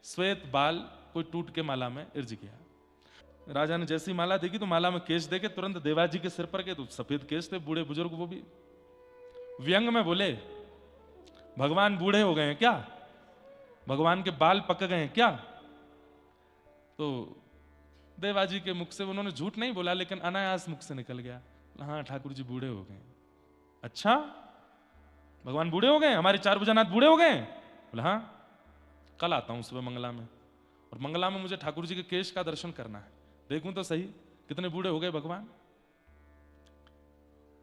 श्वेत बाल कोई टूट के माला में इर्ज गया। राजा ने जैसी माला देखी तो माला में केश देके तुरंत देवाजी के सिर पर गए, तो सफेद केश थे, बूढ़े बुजुर्ग, वो भी व्यंग में बोले, भगवान बूढ़े हो गए हैं क्या? भगवान के बाल पक गए हैं क्या? तो देवाजी के मुख से उन्होंने झूठ नहीं बोला, लेकिन अनायास मुख से निकल गया, हाँ ठाकुर जी बूढ़े हो गए। अच्छा, भगवान बूढ़े हो गए, हमारे चार भुजानाथ बूढ़े हो गए? बोला हाँ, कल आता हूं सुबह मंगला में, और मंगला में मुझे ठाकुर जी के केश का दर्शन करना है, देखूं तो सही कितने बूढ़े हो गए भगवान।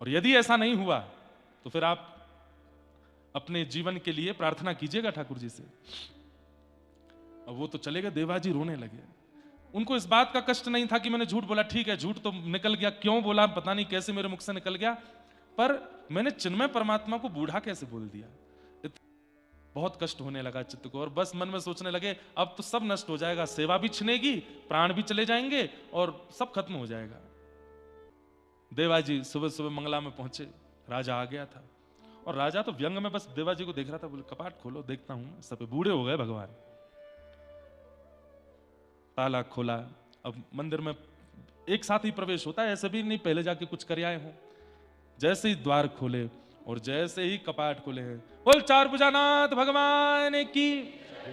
और यदि ऐसा नहीं हुआ तो फिर आप अपने जीवन के लिए प्रार्थना कीजिएगा ठाकुर जी से। अब वो तो चले गए, देवाजी रोने लगे। उनको इस बात का कष्ट नहीं था कि मैंने झूठ बोला, ठीक है झूठ तो निकल गया, क्यों बोला पता नहीं, कैसे मेरे मुख से निकल गया, पर मैंने चिन्मय परमात्मा को बूढ़ा कैसे बोल दिया। बहुत कष्ट होने लगा चित्त को, और बस मन में सोचने लगे अब तो सब नष्ट हो जाएगा, सेवा भी छिनेगी, प्राण भी चले जाएंगे और सब खत्म हो जाएगा। देवाजी सुबह सुबह मंगला में पहुंचे, राजा आ गया था, और राजा तो व्यंग में बस देवाजी को देख रहा था, बोले कपाट खोलो देखता हूं, सब बूढ़े हो गए भगवान। ताला खोला, अब मंदिर में एक साथ ही प्रवेश होता है, ऐसे भी नहीं पहले जाके कुछ कर आए हो। जैसे ही द्वार खोले और जैसे ही कपाट खोले हैं, बोल चार भुजानाथ भगवान की,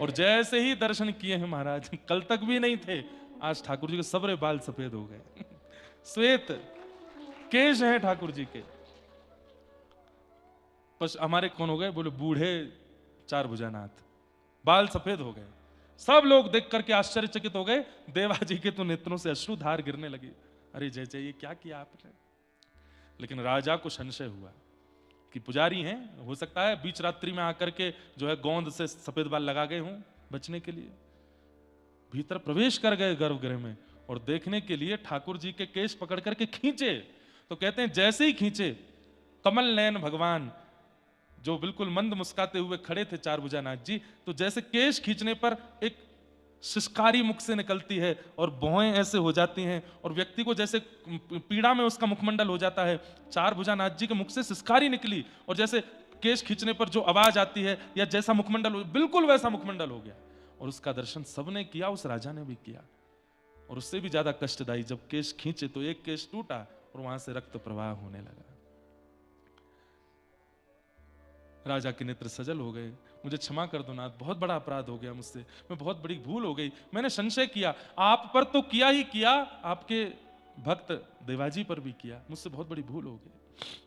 और जैसे ही दर्शन किए हैं महाराज, कल तक भी नहीं थे, आज ठाकुर जी के सबरे बाल सफेद हो गए, श्वेत केश हैं ठाकुर जी के। बस हमारे कौन हो गए? बोले बूढ़े चार भुजानाथ, बाल सफेद हो गए। सब लोग देख करके आश्चर्यचकित हो गए, देवाजी के तो नेत्रों से अश्रुधार गिरने लगी, अरे जय जय ये क्या किया आपने। लेकिन राजा को संशय हुआ कि पुजारी हैं, हो सकता है बीच रात्रि में आकर के जो है गोंद से सफेद बाल लगा गए हों बचने के लिए। भीतर प्रवेश कर गए गर्भगृह में, और देखने के लिए ठाकुर जी के केश पकड़ करके खींचे, तो कहते हैं जैसे ही खींचे, कमल नयन भगवान जो बिल्कुल मंद मुस्काते हुए खड़े थे चार भुजानाथ जी, तो जैसे केश खींचने पर एक सिसकारी मुख से निकलती है और भौहें ऐसे हो जाती हैं, और व्यक्ति को जैसे पीड़ा में उसका मुखमंडल हो जाता है, चार भुजानाथ जी के मुख से सिसकारी निकली, और जैसे केश खींचने पर जो आवाज आती है या जैसा मुखमंडल हो, बिल्कुल वैसा मुखमंडल हो गया। और उसका दर्शन सबने किया, उस राजा ने भी किया, और उससे भी ज्यादा कष्टदायी, जब केश खींचे तो एक केश टूटा और वहां से रक्त प्रवाह होने लगा। राजा के नेत्र सजल हो गए, मुझे क्षमा कर दो नाथ, बहुत बड़ा अपराध हो गया मुझसे, मैं बहुत बड़ी भूल हो गई, मैंने संशय किया, आप पर तो किया ही किया, आपके भक्त देवाजी पर भी किया, मुझसे बहुत बड़ी भूल हो गई।